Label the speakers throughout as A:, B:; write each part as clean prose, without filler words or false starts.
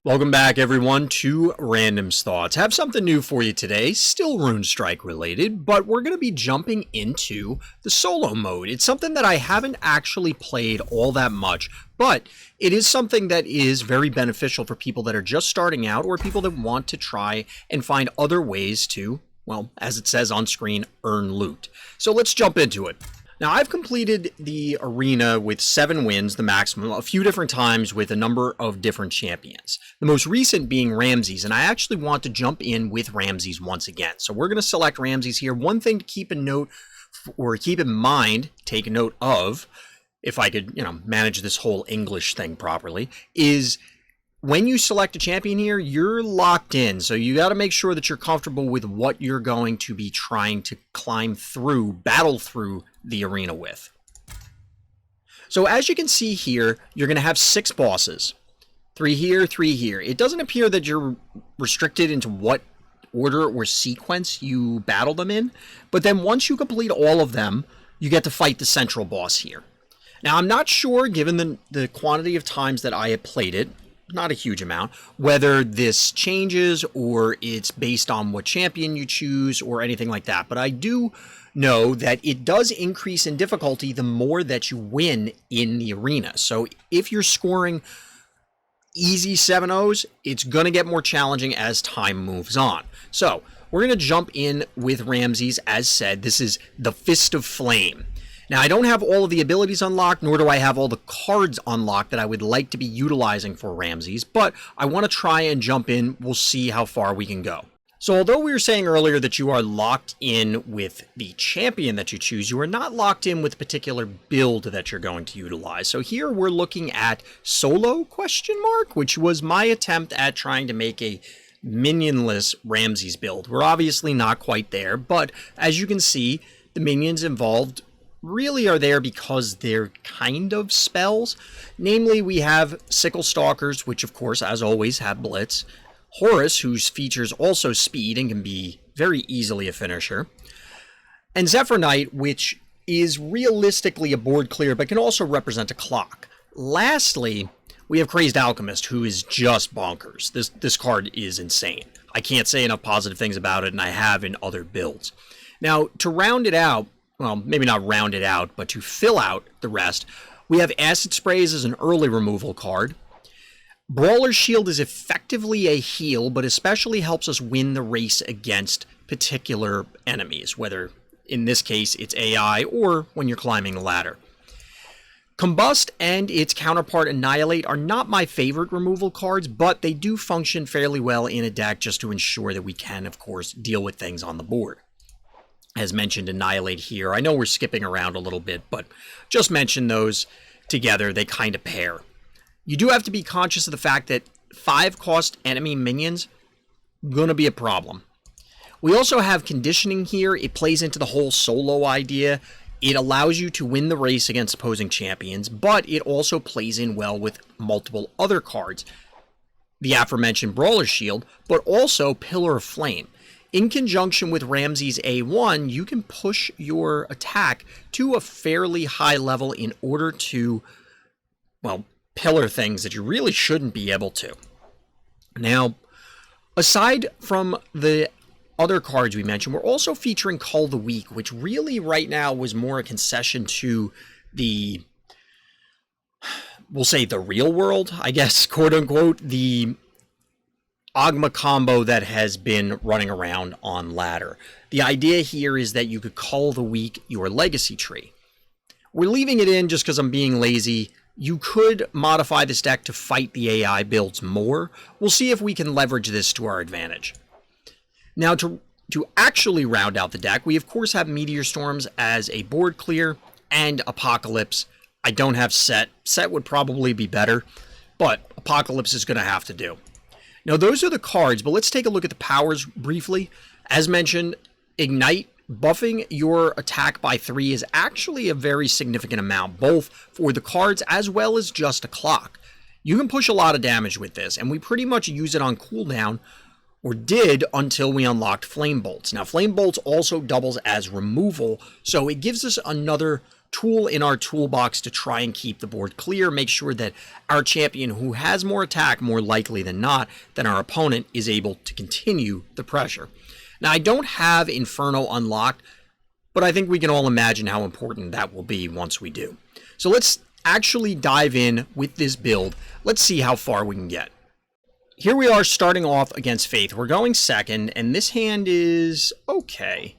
A: Welcome back, everyone, to Random's Thoughts. I have something new for you today, still Runestrike related, but we're going to be jumping into the solo mode. It's something that I haven't actually played all that much, but it is something that is very beneficial for people that are just starting out or people that want to try and find other ways to, well, as it says on screen, earn loot. So let's jump into it. Now, I've completed the arena with 7 wins, the maximum, a few different times with a number of different champions. The most recent being Ramses, and I actually want to jump in with Ramses once again. So we're going to select Ramses here. One thing to keep a note, or keep in mind, take a note of, if I could, manage this whole English thing properly, is when you select a champion here, you're locked in. So you got to make sure that you're comfortable with what you're going to be trying to climb through, battle through the arena with. So as you can see here, you're going to have 6 bosses. 3 here, 3 here. It doesn't appear that you're restricted into what order or sequence you battle them in, but then once you complete all of them, you get to fight the central boss here. Now, I'm not sure, given the quantity of times that I have played it, not a huge amount, whether this changes or it's based on what champion you choose or anything like that. But I do know that it does increase in difficulty the more that you win in the arena. So if you're scoring easy 7-0s, it's going to get more challenging as time moves on. So we're going to jump in with Ramses. As said, this is the Fist of Flame. Now, I don't have all of the abilities unlocked, nor do I have all the cards unlocked that I would like to be utilizing for Ramses, but I want to try and jump in. We'll see how far we can go. So although we were saying earlier that you are locked in with the champion that you choose, you are not locked in with a particular build that you're going to utilize. So here we're looking at solo ? Which was my attempt at trying to make a minionless Ramses build. We're obviously not quite there, but as you can see, the minions involved really are there because they're kind of spells. Namely, we have Sickle Stalkers, which of course, as always, have Blitz. Horus, whose features also speed and can be very easily a finisher. And Zephyr Knight, which is realistically a board clear, but can also represent a clock. Lastly, we have Crazed Alchemist, who is just bonkers. This card is insane. I can't say enough positive things about it, and I have in other builds. Now, to round it out, well, maybe not round it out, but to fill out the rest, we have Acid Sprays as an early removal card. Brawler's Shield is effectively a heal, but especially helps us win the race against particular enemies, whether in this case it's AI or when you're climbing a ladder. Combust and its counterpart Annihilate are not my favorite removal cards, but they do function fairly well in a deck just to ensure that we can, of course, deal with things on the board. As mentioned, Annihilate here. I know we're skipping around a little bit, but just mention those together. They kind of pair. You do have to be conscious of the fact that 5-cost enemy minions going to be a problem. We also have Conditioning here. It plays into the whole solo idea. It allows you to win the race against opposing champions, but it also plays in well with multiple other cards. The aforementioned Brawler's Shield, but also Pillar of Flame. In conjunction with Ramses A1, you can push your attack to a fairly high level in order to, well, pillar things that you really shouldn't be able to. Now, aside from the other cards we mentioned, we're also featuring Cull the Weak, which really right now was more a concession to the, we'll say the real world, I guess, quote unquote, the Ogma combo that has been running around on ladder. The idea here is that you could Cull the Weak your legacy tree. We're leaving it in just because I'm being lazy. You could modify this deck to fight the AI builds more. We'll see if we can leverage this to our advantage. Now, to actually round out the deck, we of course have Meteor Storms as a board clear and Apocalypse. I don't have Set. Set would probably be better, but Apocalypse is going to have to do. Now, those are the cards, but let's take a look at the powers briefly. As mentioned, Ignite, buffing your attack by 3 is actually a very significant amount, both for the cards as well as just a clock. You can push a lot of damage with this, and we pretty much use it on cooldown, or did until we unlocked Flame Bolts. Now, Flame Bolts also doubles as removal, so it gives us another tool in our toolbox to try and keep the board clear, make sure that our champion who has more attack, more likely than not, than our opponent, is able to continue the pressure. Now, I don't have Inferno unlocked, but I think we can all imagine how important that will be once we do. So let's actually dive in with this build. Let's see how far we can get. Here we are starting off against Faith. We're going second, and this hand is okay.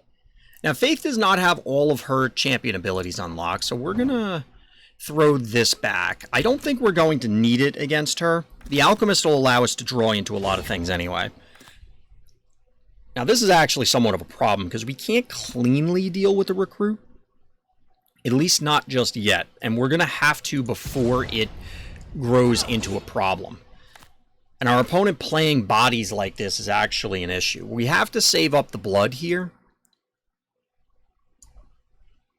A: Now, Faith does not have all of her champion abilities unlocked, so we're going to throw this back. I don't think we're going to need it against her. The Alchemist will allow us to draw into a lot of things anyway. Now, this is actually somewhat of a problem, because we can't cleanly deal with the Recruit. At least not just yet, and we're going to have to before it grows into a problem. And our opponent playing bodies like this is actually an issue. We have to save up the blood here.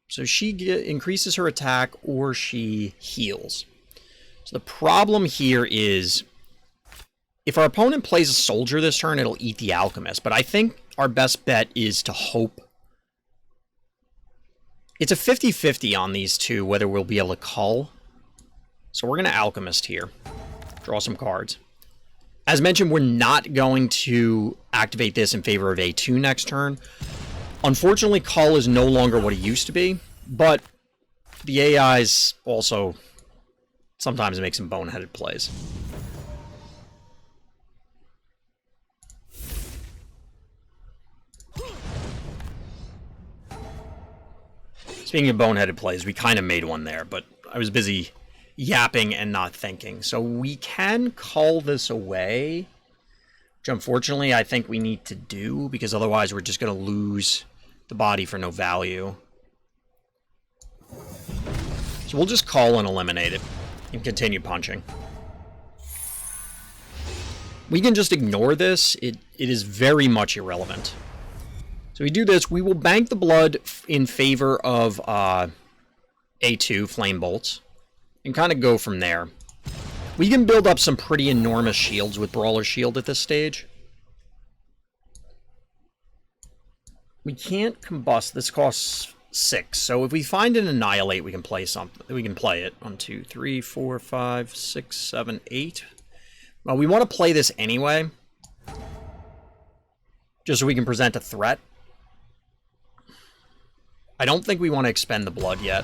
A: So she increases her attack or she heals. So the problem here is if our opponent plays a soldier this turn, it'll eat the Alchemist. But I think our best bet is to hope. It's a 50-50 on these two, whether we'll be able to cull. So we're going to Alchemist here. Draw some cards. As mentioned, we're not going to activate this in favor of A2 next turn. Unfortunately, Cull is no longer what it used to be, but the AIs also sometimes make some boneheaded plays. Speaking of boneheaded plays, we kind of made one there, but I was busy yapping and not thinking. So we can call this away, which unfortunately I think we need to do, because otherwise we're just going to lose the body for no value. So we'll just call and eliminate it and continue punching. We can just ignore this. It is very much irrelevant. So we do this. We will bank the blood in favor of A2 Flame Bolts and kind of go from there. We can build up some pretty enormous shields with Brawler Shield at this stage. We can't combust. This costs 6. So if we find an Annihilate, we can play something. We can play it. 1, 2, 3, 4, 5, 6, 7, 8. Well, we want to play this anyway, just so we can present a threat. I don't think we want to expend the blood yet.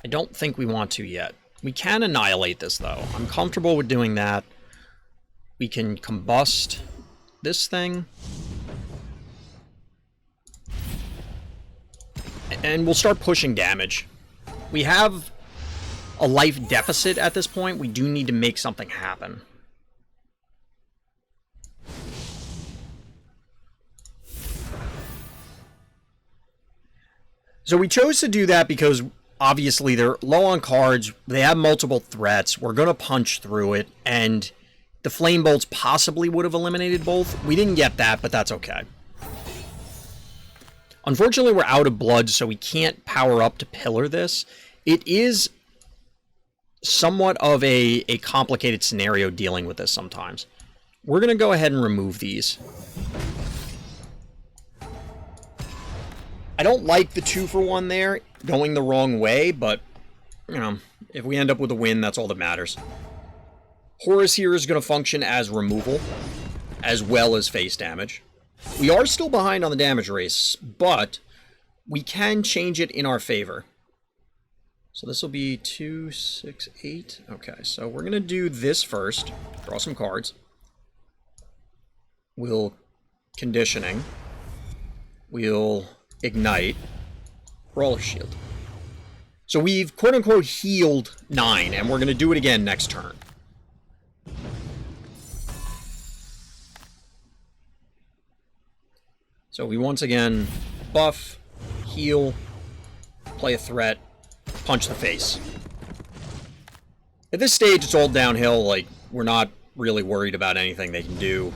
A: I don't think we want to yet. We can Annihilate this, though. I'm comfortable with doing that. We can combust this thing. And we'll start pushing damage. We have a life deficit at this point. We do need to make something happen. So we chose to do that because obviously they're low on cards, they have multiple threats, we're going to punch through it, and the Flame Bolts possibly would have eliminated both. We didn't get that, but that's okay. Unfortunately, we're out of blood, so we can't power up to pillar this. It is somewhat of a complicated scenario dealing with this sometimes. We're going to go ahead and remove these. I don't like the 2-for-1 there, going the wrong way, but, you know, if we end up with a win, that's all that matters. Horus here is going to function as removal, as well as face damage. We are still behind on the damage race, but we can change it in our favor. So this will be 2, 6, 8. Okay, so we're going to do this first. Draw some cards. We'll conditioning. We'll ignite. Brawler Shield. So we've quote-unquote healed 9, and we're going to do it again next turn. So we once again buff, heal, play a threat, punch the face. At this stage, it's all downhill. Like, we're not really worried about anything they can do.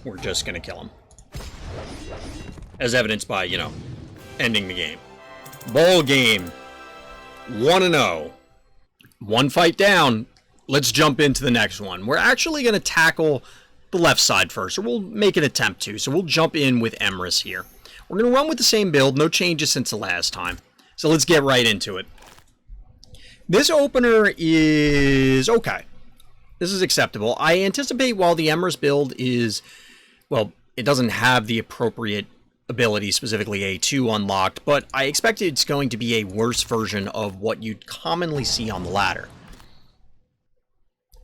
A: We're just going to kill them. As evidenced by, you know, ending the game. Ball game. 1-0. One fight down. Let's jump into the next one. We're actually going to tackle the left side first, or we'll make an attempt to. So we'll jump in with Emrys here. We're going to run with the same build, no changes since the last time. So let's get right into it. This opener is okay. This is acceptable. I anticipate while the Emrys build is, well, it doesn't have the appropriate ability, specifically A2 unlocked, but I expect it's going to be a worse version of what you'd commonly see on the ladder.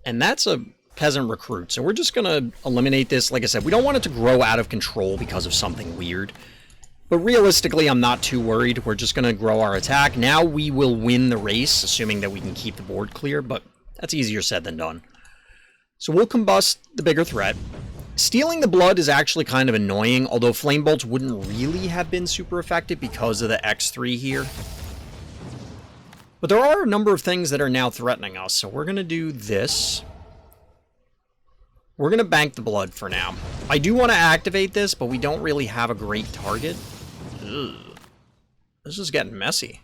A: And that's a peasant recruit, so we're just going to eliminate this. Like I said, we don't want it to grow out of control because of something weird. But realistically, I'm not too worried. We're just going to grow our attack. Now we will win the race, assuming that we can keep the board clear, but that's easier said than done. So we'll combust the bigger threat. Stealing the blood is actually kind of annoying, although flame bolts wouldn't really have been super effective because of the X3 here. But there are a number of things that are now threatening us, so we're going to do this. We're going to bank the blood for now. I do want to activate this, but we don't really have a great target. Ugh. This is getting messy.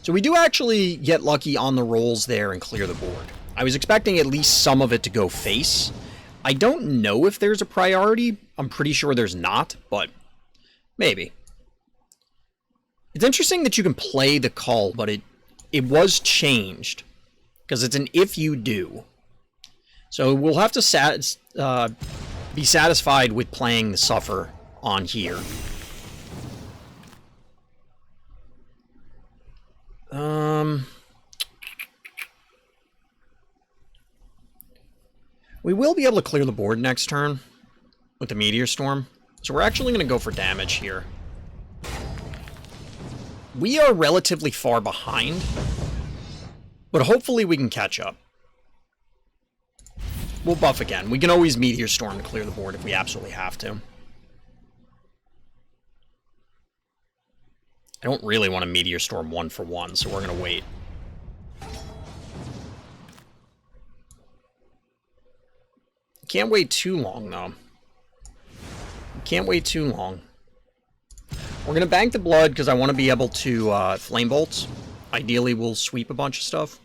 A: So we do actually get lucky on the rolls there and clear the board. I was expecting at least some of it to go face. I don't know if there's a priority. I'm pretty sure there's not, but maybe. It's interesting that you can play the call, but it was changed because it's an if you do. So we'll have to be satisfied with playing the suffer on here. We will be able to clear the board next turn with the Meteor Storm. So we're actually going to go for damage here. We are relatively far behind, but hopefully we can catch up. We'll buff again. We can always Meteor Storm to clear the board if we absolutely have to. I don't really want to Meteor Storm 1 for 1, so we're going to wait. Can't wait too long, though. Can't wait too long. We're going to bank the blood because I want to be able to flame bolts. Ideally, we'll sweep a bunch of stuff.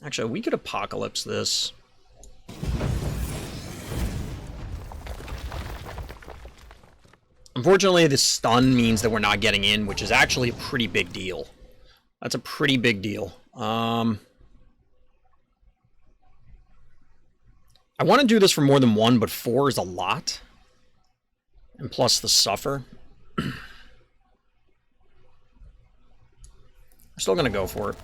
A: Actually, we could apocalypse this. Unfortunately, the stun means that we're not getting in, which is actually a pretty big deal. That's a pretty big deal. I want to do this for more than one, but 4 is a lot. And plus the suffer. I'm still going to go for it.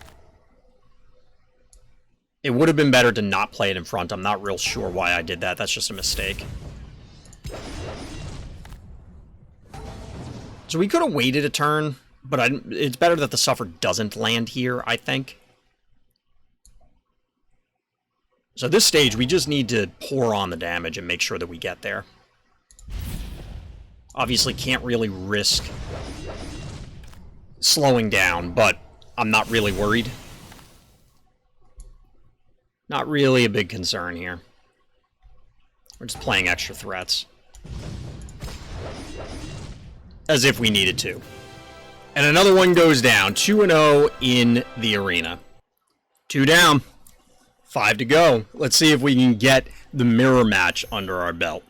A: It would have been better to not play it in front. I'm not real sure why I did that. That's just a mistake. So we could have waited a turn, but it's better that the suffer doesn't land here, I think. So at this stage, we just need to pour on the damage and make sure that we get there. Obviously can't really risk slowing down, but I'm not really worried. Not really a big concern here. We're just playing extra threats. As if we needed to. And another one goes down. 2-0 in the arena. 2 down. 5 to go. Let's see if we can get the mirror match under our belt.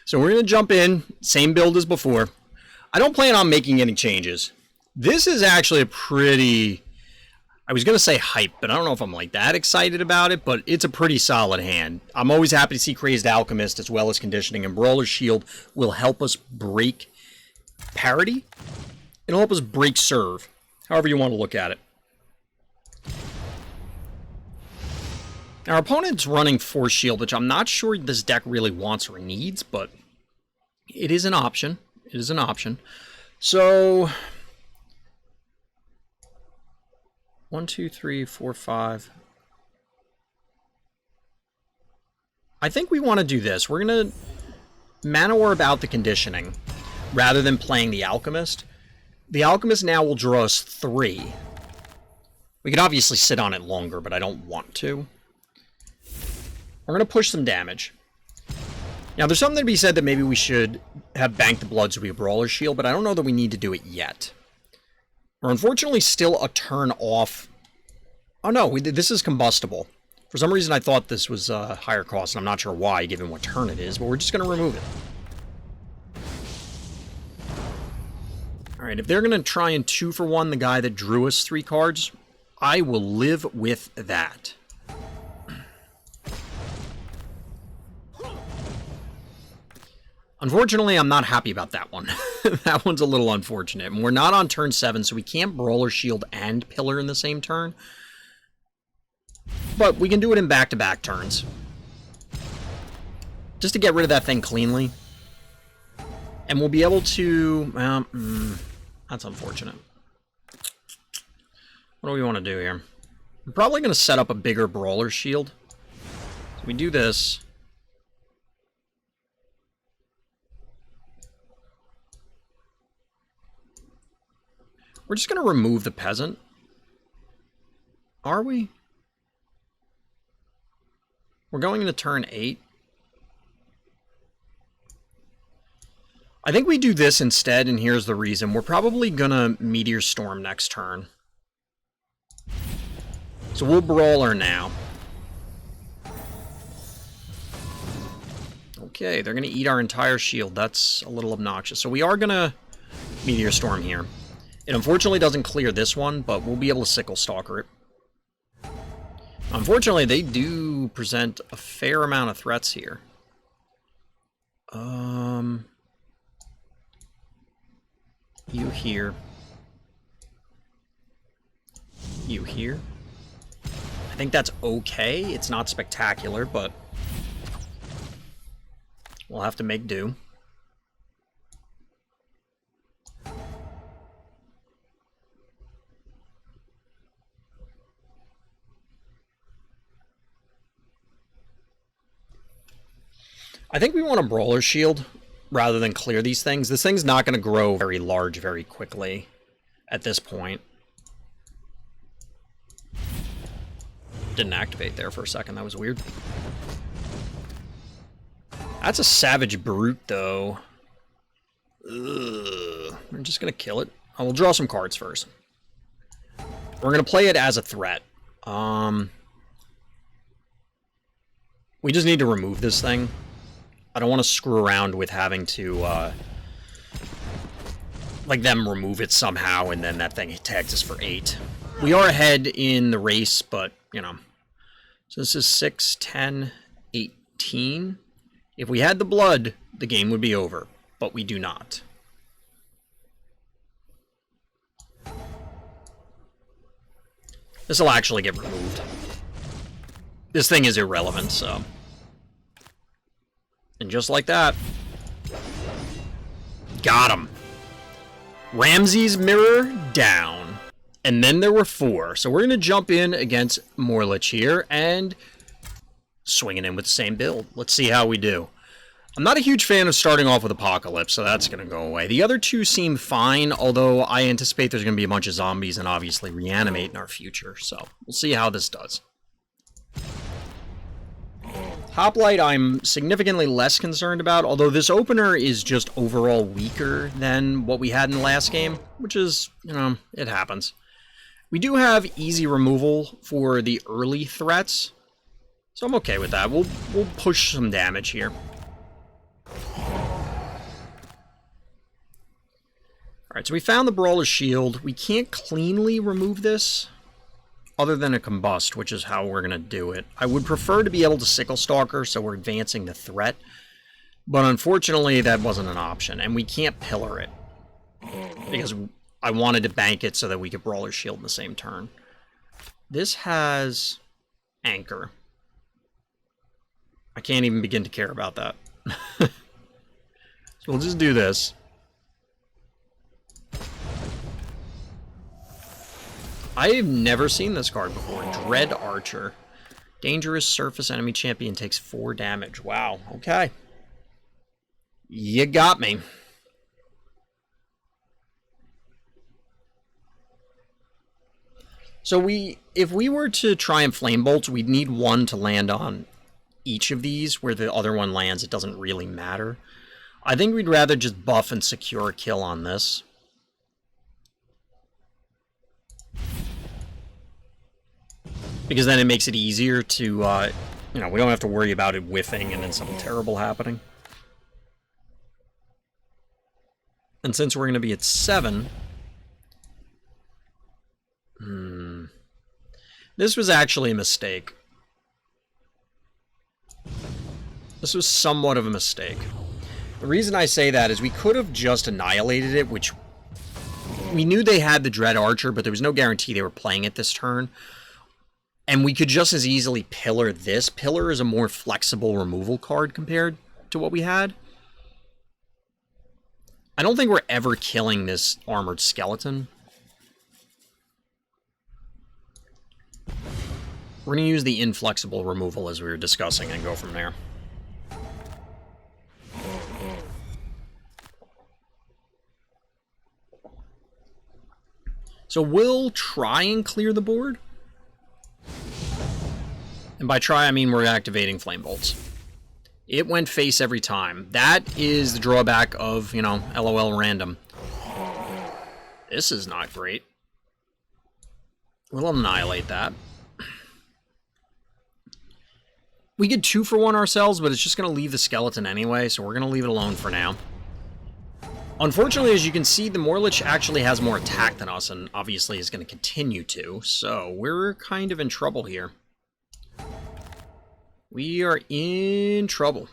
A: So we're going to jump in. Same build as before. I don't plan on making any changes. This is actually a pretty... I was going to say hype, but I don't know if I'm like that excited about it, but it's a pretty solid hand. I'm always happy to see Crazed Alchemist as well as Conditioning, and Brawler's Shield will help us break parity. It'll help us break serve, however you want to look at it. Our opponent's running Force Shield, which I'm not sure this deck really wants or needs, but it is an option. It is an option. So... 1, 2, 3, 4, 5. I think we want to do this. We're going to Mana Orb out the Conditioning rather than playing the Alchemist. The Alchemist now will draw us 3. We could obviously sit on it longer, but I don't want to. We're going to push some damage. Now, there's something to be said that maybe we should have banked the blood so we have Brawler's Shield, but I don't know that we need to do it yet. We're unfortunately still a turn off. Oh no, this is combustible. For For some reason, I thought this was higher cost, and I'm not sure why, given what turn it is, but we're just going to remove it. Alright, if they're going to try and 2-for-1 the guy that drew us 3 cards, I will live with that. Unfortunately, I'm not happy about that one. That one's a little unfortunate. And we're not on turn 7, so we can't Brawler, Shield, and Pillar in the same turn. But we can do it in back-to-back turns. Just to get rid of that thing cleanly. And we'll be able to... Well, that's unfortunate. What do we want to do here? I'm probably going to set up a bigger Brawler Shield. So we do this. We're just going to remove the Peasant. Are we? We're going into turn 8. I think we do this instead, and here's the reason. We're probably going to Meteor Storm next turn. So we'll Brawler now. Okay, they're going to eat our entire shield. That's a little obnoxious. So we are going to Meteor Storm here. It unfortunately doesn't clear this one, but we'll be able to Sickle Stalker it. Unfortunately, they do present a fair amount of threats here. You here. You here. I think that's okay. It's not spectacular, but we'll have to make do. I think we want a Brawler Shield rather than clear these things. This thing's not going to grow very large very quickly at this point. Didn't activate there for a second. That was weird. That's a Savage Brute, though. Ugh. We're just going to kill it. Oh, we'll draw some cards first. We're going to play it as a threat. We just need to remove this thing. I don't want to screw around with having to, like, them remove it somehow, and then that thing tags us for 8. We are ahead in the race, but, you know. So this is 6, 10, 18. If we had the blood, the game would be over, but we do not. This will actually get removed. This thing is irrelevant, so... And just like that, got him. Ramses mirror down. And then there were 4. So we're going to jump in against Morlich here and swinging in with the same build. Let's see how we do. I'm not a huge fan of starting off with Apocalypse, so that's going to go away. The other 2 seem fine, although I anticipate there's going to be a bunch of zombies and obviously Reanimate in our future. So we'll see how this does. Hoplite I'm significantly less concerned about, although this opener is just overall weaker than what we had in the last game, which is, you know, it happens. We do have easy removal for the early threats, so I'm okay with that. We'll push some damage here. Alright, so we found the Brawler's Shield. We can't cleanly remove this, other than a Combust, which is how we're going to do it. I would prefer to be able to Sickle Stalker, so we're advancing the threat. But unfortunately, that wasn't an option, and we can't Pillar it. Because I wanted to bank it so that we could Brawler Shield in the same turn. This has Anchor. I can't even begin to care about that. So we'll just do this. I've never seen this card before. Dread Archer. Dangerous surface enemy champion takes 4 damage. Wow, okay. You got me. So if we were to try and Flame Bolt, we'd need 1 to land on each of these. Where the other one lands, it doesn't really matter. I think we'd rather just buff and secure a kill on this. Because then it makes it easier to, you know, we don't have to worry about it whiffing and then something terrible happening. And since we're going to be at 7... This was actually a mistake. This was somewhat of a mistake. The reason I say that is we could have just annihilated it, which... We knew they had the Dread Archer, but there was no guarantee they were playing it this turn. And we could just as easily pillar this. Pillar is a more flexible removal card compared to what we had. I don't think we're ever killing this armored skeleton. We're going to use the inflexible removal as we were discussing and go from there. So we'll try and clear the board. And by try, I mean we're activating Flame Bolts. It went face every time. That is the drawback of, you know, LOL random. This is not great. We'll annihilate that. We get 2 for 1 ourselves, but it's just going to leave the skeleton anyway, so we're going to leave it alone for now. Unfortunately, as you can see, the Morlich actually has more attack than us, and obviously is going to continue to, so we're kind of in trouble here. We are in trouble.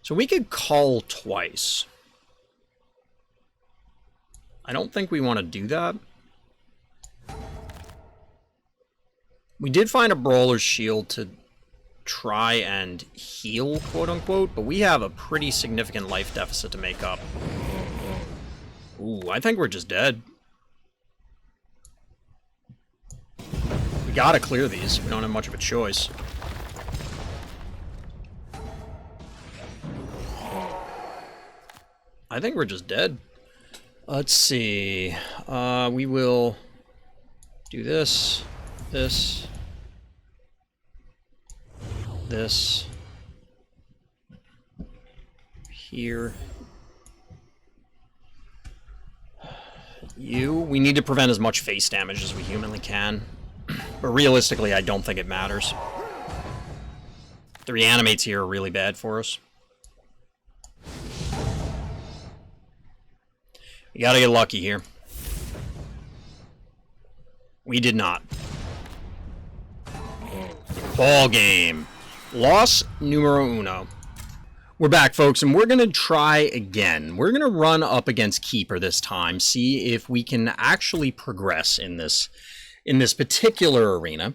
A: So we could call twice. I don't think we want to do that. We did find a Brawler's Shield to try and heal, quote-unquote, but we have a pretty significant life deficit to make up. Ooh, I think we're just dead. We gotta clear these. We don't have much of a choice. I think we're just dead. Let's see. We will do this, this, this, here. We need to prevent as much face damage as we humanly can. But realistically, I don't think it matters. The reanimates here are really bad for us. We gotta get lucky here. We did not. Ball game. Loss numero uno. We're back, folks, and we're going to try again. We're going to run up against Keeper this time, see if we can actually progress in this particular arena.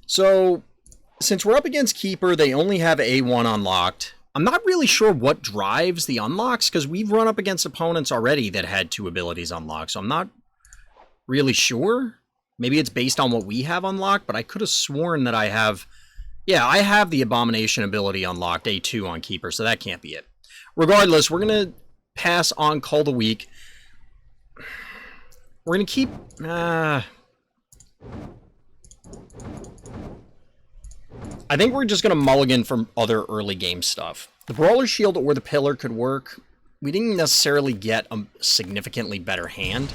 A: So, since we're up against Keeper, they only have A1 unlocked. I'm not really sure what drives the unlocks, because we've run up against opponents already that had 2 abilities unlocked, so I'm not really sure. Maybe it's based on what we have unlocked, but I could have sworn that I have... Yeah, I have the Abomination ability unlocked, A2 on Keeper, so that can't be it. Regardless, we're going to pass on Call the Weak. We're going to keep... I think we're just going to mulligan from other early game stuff. The Brawler's Shield or the Pillar could work. We didn't necessarily get a significantly better hand.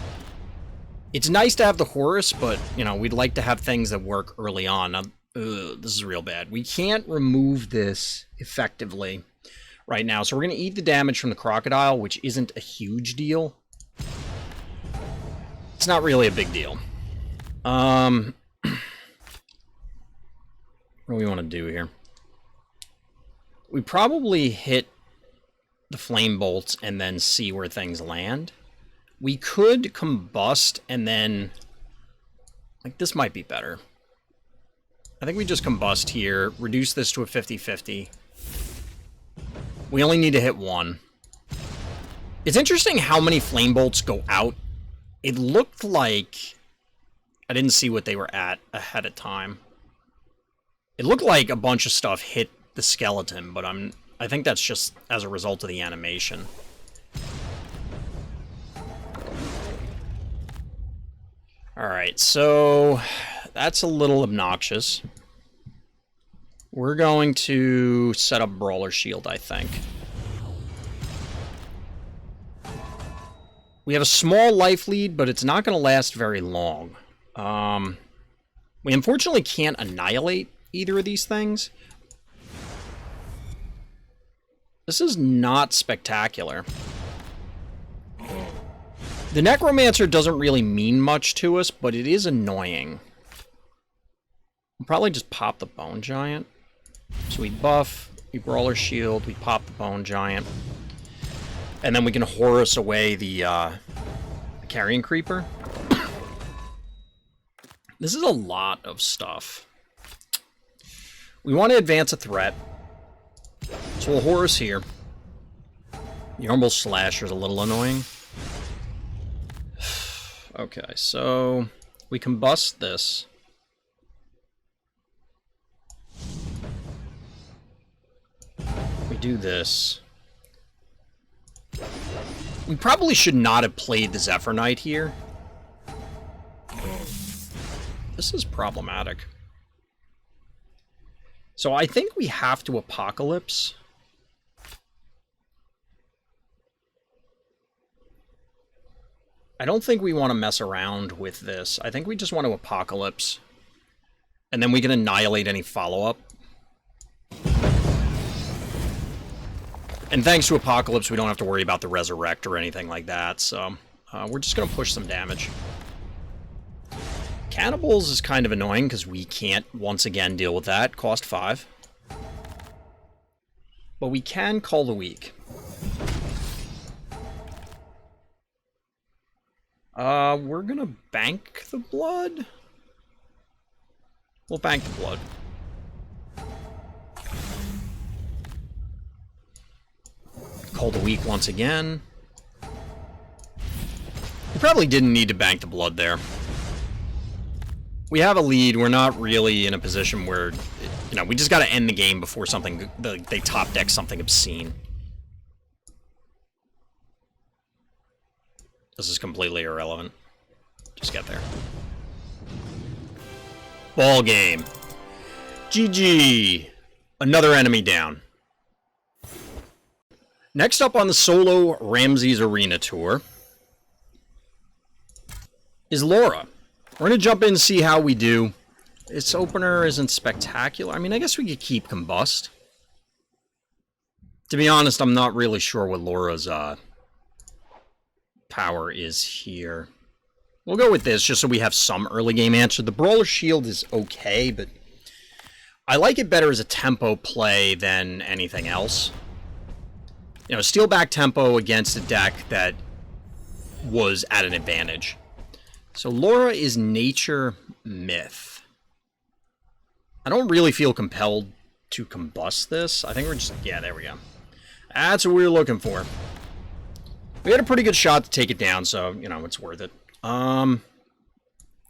A: It's nice to have the Horus, but, you know, we'd like to have things that work early on. Now, this is real bad. We can't remove this effectively right now, so we're going to eat the damage from the Crocodile, which isn't a huge deal. It's not really a big deal. What do we want to do here? We probably hit the Flame Bolts and then see where things land. We could combust and then... Like, this might be better. I think we just combust here, reduce this to a 50-50. We only need to hit 1. It's interesting how many Flame Bolts go out. It looked like... I didn't see what they were at ahead of time. It looked like a bunch of stuff hit the skeleton, but I think that's just as a result of the animation. Alright, so that's a little obnoxious. We're going to set up Brawler Shield, I think. We have a small life lead, but it's not going to last very long. We unfortunately can't annihilate either of these things. This is not spectacular. The Necromancer doesn't really mean much to us, but it is annoying. We'll probably just pop the Bone Giant. So we buff, we Brawler Shield, we pop the Bone Giant. And then we can Horus away the Carrion Creeper. This is a lot of stuff. We want to advance a threat. So we'll Horus here. The Orbital Slasher is a little annoying. Okay, so we combust this. We do this. We probably should not have played the Zephyr Knight here. This is problematic. So I think we have to Apocalypse. I don't think we want to mess around with this. I think we just want to Apocalypse. And then we can annihilate any follow-up. And thanks to Apocalypse, we don't have to worry about the Resurrect or anything like that, so we're just going to push some damage. Cannibals is kind of annoying because we can't, once again, deal with that. Cost 5. But we can Call the Weak. We're going to bank the blood? We'll bank the blood. Call the Weak once again. We probably didn't need to bank the blood there. We have a lead. We're not really in a position where, you know, we just got to end the game before something, they top deck something obscene. This is completely irrelevant. Just get there. Ball game. GG. Another enemy down. Next up on the solo Ramses Arena Tour is Lora. We're going to jump in and see how we do. Its opener isn't spectacular. I mean, I guess we could keep Combust. To be honest, I'm not really sure what Lora's power is here. We'll go with this just so we have some early game answer. The Brawler Shield is okay, but I like it better as a tempo play than anything else. You know, steal back tempo against a deck that was at an advantage. So Lora is Nature Myth. I don't really feel compelled to combust this. I think we're just... yeah, there we go. That's what we were looking for. We had a pretty good shot to take it down, so, you know, it's worth it. We're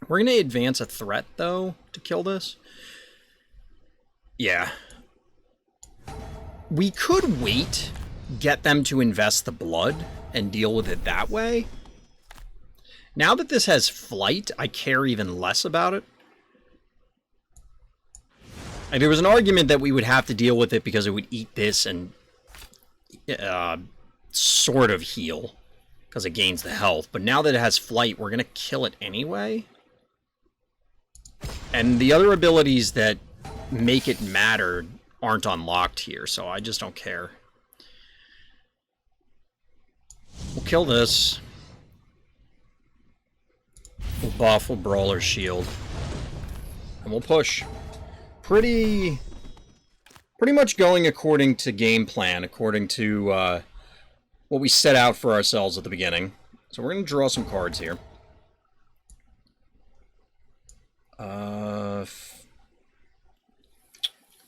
A: going to advance a threat, though, to kill this. Yeah. We could wait, get them to invest the blood, and deal with it that way. Now that this has flight, I care even less about it. And there was an argument that we would have to deal with it because it would eat this and sort of heal because it gains the health. But now that it has flight, we're going to kill it anyway. And the other abilities that make it matter aren't unlocked here, so I just don't care. We'll kill this. We'll buff, we'll Brawler Shield. And we'll push. Pretty much going according to game plan, according to what we set out for ourselves at the beginning. So we're going to draw some cards here.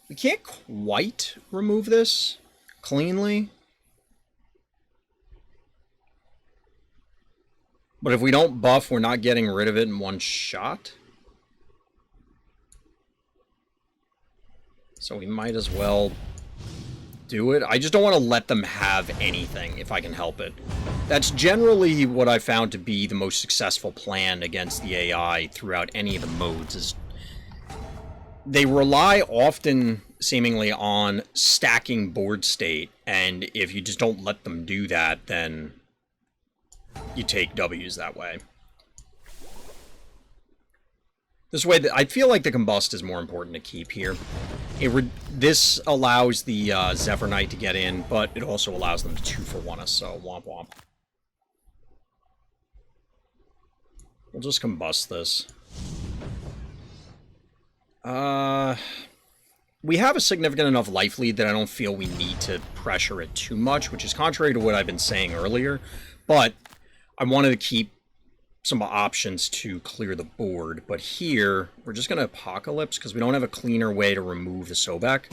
A: We can't quite remove this cleanly. But if we don't buff, we're not getting rid of it in one shot. So we might as well do it. I just don't want to let them have anything if I can help it. That's generally what I found to be the most successful plan against the AI throughout any of the modes. Is they rely often, seemingly, on stacking board state, and if you just don't let them do that, then you take W's that way. This way, I feel like the Combust is more important to keep here. This allows the Zephyr Knight to get in, but it also allows them to 2-for-1 us, so womp womp. We'll just Combust this. We have a significant enough life lead that I don't feel we need to pressure it too much, which is contrary to what I've been saying earlier, but I wanted to keep some options to clear the board. But here, we're just going to Apocalypse, because we don't have a cleaner way to remove the Sobek.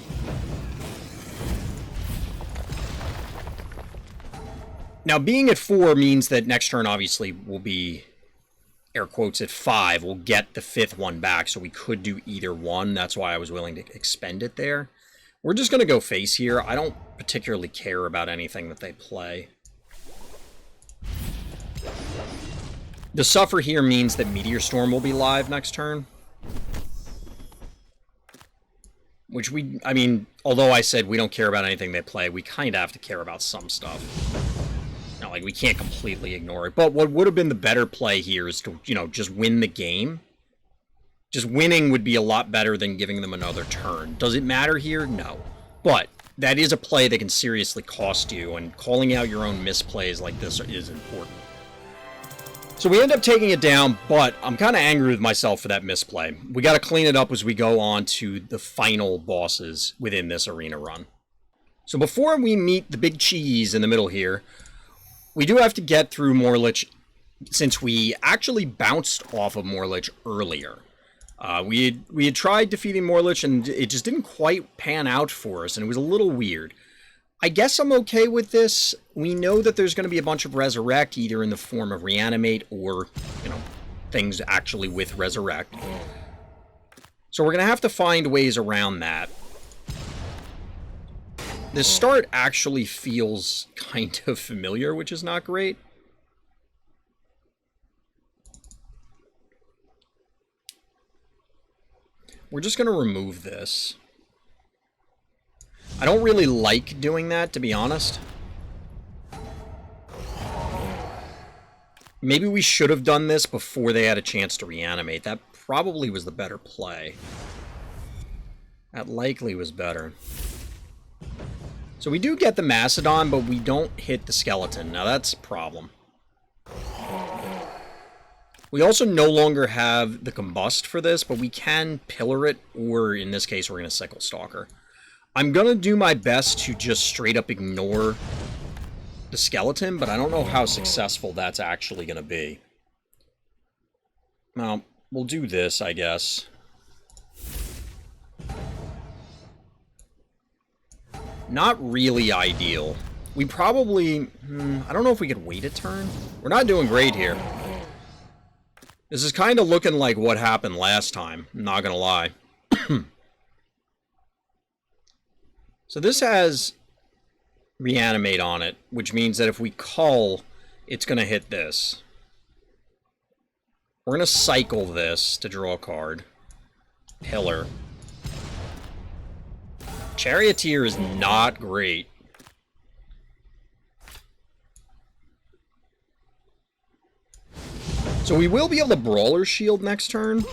A: Now, being at 4 means that next turn, obviously, will be, air quotes, at 5. We'll get the 5th one back, so we could do either one. That's why I was willing to expend it there. We're just going to go face here. I don't particularly care about anything that they play. The Suffer here means that Meteor Storm will be live next turn. Which I mean, although I said we don't care about anything they play, we kind of have to care about some stuff. Not like we can't completely ignore it. But what would have been the better play here is to, you know, just win the game. Just winning would be a lot better than giving them another turn. Does it matter here? No. But that is a play that can seriously cost you, and calling out your own misplays like this is important. So we end up taking it down, but I'm kind of angry with myself for that misplay. We got to clean it up as we go on to the final bosses within this arena run. So before we meet the big cheese in the middle here, we do have to get through Morlich, since we actually bounced off of Morlich earlier. We had tried defeating Morlich, and it just didn't quite pan out for us, and it was a little weird. I guess I'm okay with this. We know that there's going to be a bunch of Resurrect, either in the form of Reanimate or, you know, things actually with Resurrect. So we're going to have to find ways around that. This start actually feels kind of familiar, which is not great. We're just going to remove this. I don't really like doing that, to be honest. Maybe we should have done this before they had a chance to reanimate. That probably was the better play. That likely was better. So we do get the Macedon, but we don't hit the skeleton. Now that's a problem. We also no longer have the Combust for this, but we can Pillar it, or in this case, we're going to Sickle Stalker. I'm going to do my best to just straight up ignore the skeleton, but I don't know how successful that's actually going to be. Well, we'll do this, I guess. Not really ideal. We probably... I don't know if we could wait a turn. We're not doing great here. This is kind of looking like what happened last time, I'm not going to lie. So this has Reanimate on it, which means that if we cull, it's going to hit this. We're going to cycle this to draw a card. Pillar. Charioteer is not great. So we will be able to Brawler Shield next turn,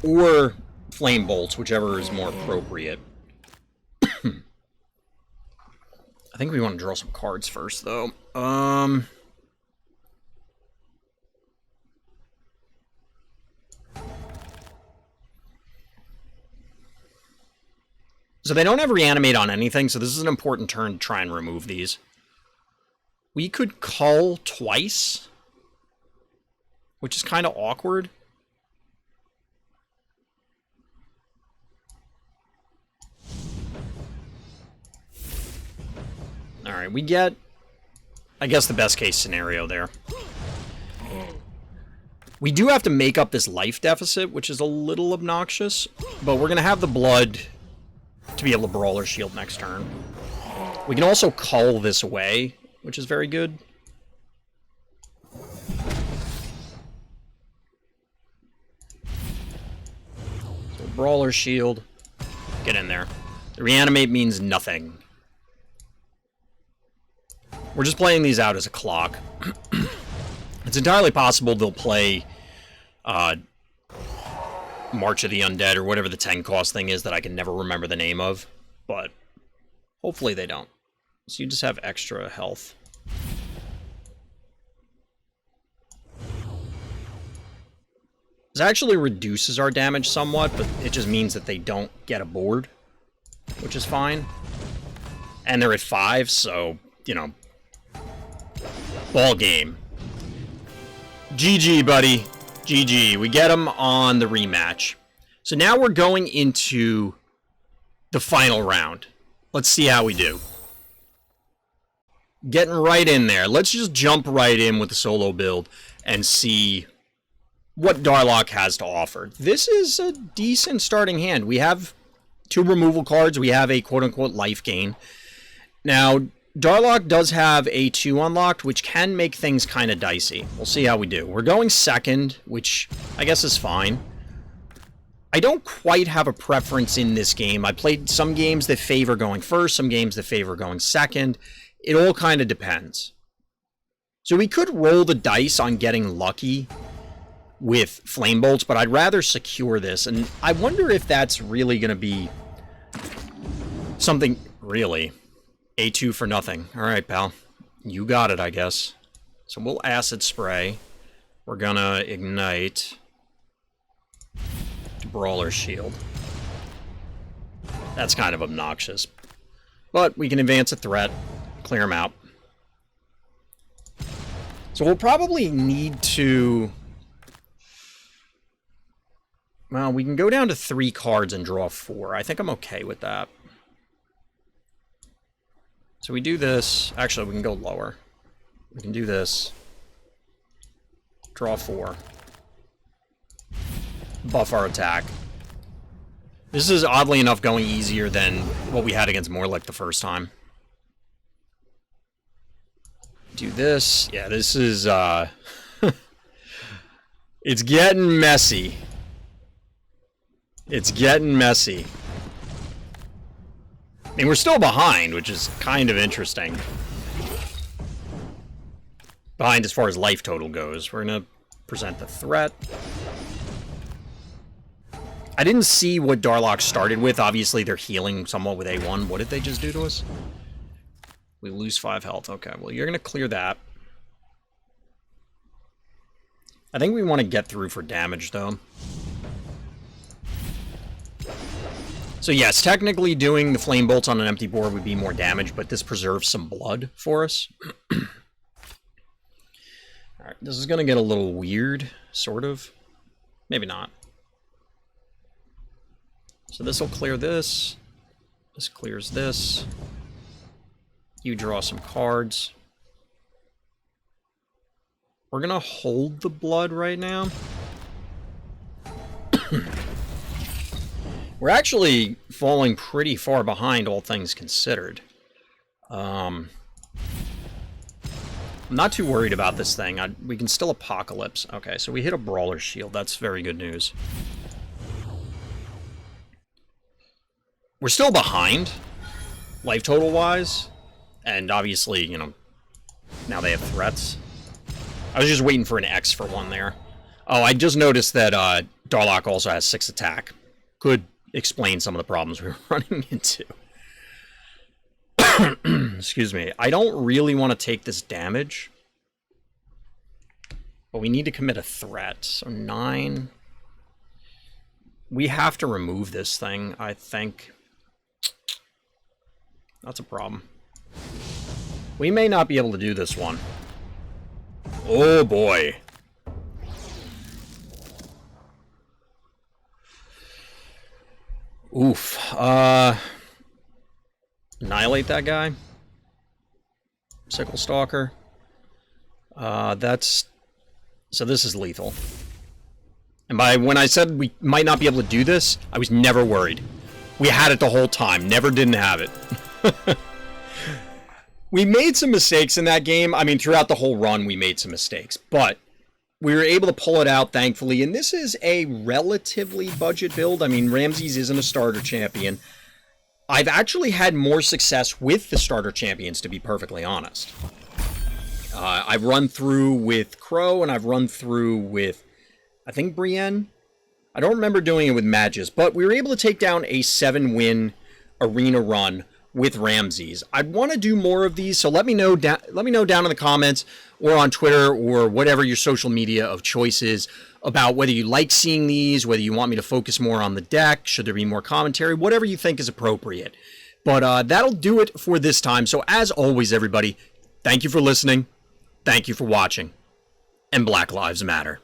A: or Flame Bolts, whichever is more appropriate. I think we want to draw some cards first, though. So they don't have Reanimate on anything, so this is an important turn to try and remove these. We could cull twice, which is kind of awkward. Alright, we get, I guess, the best case scenario there. We do have to make up this life deficit, which is a little obnoxious, but we're going to have the blood to be able to Brawler Shield next turn. We can also cull this away, which is very good. So Brawler Shield, get in there. The Reanimate means nothing. We're just playing these out as a clock. It's entirely possible they'll play March of the Undead or whatever the 10 cost thing is that I can never remember the name of, but hopefully they don't. So you just have extra health. This actually reduces our damage somewhat, but it just means that they don't get a board, which is fine. And they're at 5, so, you know, ball game. GG, buddy. GG. We get them on the rematch. So now we're going into the final round. Let's see how we do. Getting right in there. Let's just jump right in with the solo build and see what Darlok has to offer. This is a decent starting hand. We have 2 removal cards. We have a quote-unquote life gain. Now, Darlok does have a 2 unlocked, which can make things kind of dicey. We'll see how we do. We're going second, which I guess is fine. I don't quite have a preference in this game. I played some games that favor going first, some games that favor going second. It all kind of depends. So we could roll the dice on getting lucky with Flame Bolts, but I'd rather secure this, and I wonder if that's really going to be something... Really? A2 for nothing. Alright, pal. You got it, I guess. So we'll Acid Spray. We're gonna Ignite to Brawler Shield. That's kind of obnoxious. But we can advance a threat, clear him out. So we'll probably need to... Well, we can go down to 3 cards and draw 4. I think I'm okay with that. So we do this. Actually, we can go lower. We can do this. Draw 4. Buff our attack. This is oddly enough going easier than what we had against Morlich the first time. Do this. Yeah, this is, it's getting messy. It's getting messy. I mean, we're still behind, which is kind of interesting. Behind as far as life total goes. We're going to present the threat. I didn't see what Darlok started with. Obviously, they're healing somewhat with A1. What did they just do to us? We lose 5 health. Okay, well, you're going to clear that. I think we want to get through for damage, though. So yes, technically doing the Flame Bolts on an empty board would be more damage, but this preserves some blood for us. Alright, this is going to get a little weird, sort of. Maybe not. So this will clear this. This clears this. You draw some cards. We're going to hold the blood right now. We're actually falling pretty far behind, all things considered. I'm not too worried about this thing. We can still Apocalypse. Okay, so we hit a Brawler Shield. That's very good news. We're still behind, life total-wise. And obviously, you know, now they have threats. I was just waiting for an X for one there. Oh, I just noticed that Darlok also has 6 attack. Could explain some of the problems we were running into. Excuse me. I don't really want to take this damage. But we need to commit a threat. So 9. We have to remove this thing, I think. That's a problem. We may not be able to do this one. Oh boy. Oof. Annihilate that guy. Sickle Stalker. That's... So this is lethal. And when I said we might not be able to do this, I was never worried. We had it the whole time. Never didn't have it. We made some mistakes in that game. I mean, throughout the whole run, we made some mistakes. But we were able to pull it out, thankfully. And this is a relatively budget build. I mean, Ramses isn't a starter champion. I've actually had more success with the starter champions, to be perfectly honest. I've run through with Crow, and I've run through with, I think, Brienne. I don't remember doing it with Magus, but we were able to take down a 7-win arena run with Ramses. I'd want to do more of these, so let me know down in the comments or on Twitter or whatever your social media of choice is about whether you like seeing these, whether you want me to focus more on the deck, should there be more commentary, whatever you think is appropriate. But that'll do it for this time. So as always, everybody, thank you for listening, thank you for watching, and Black Lives Matter.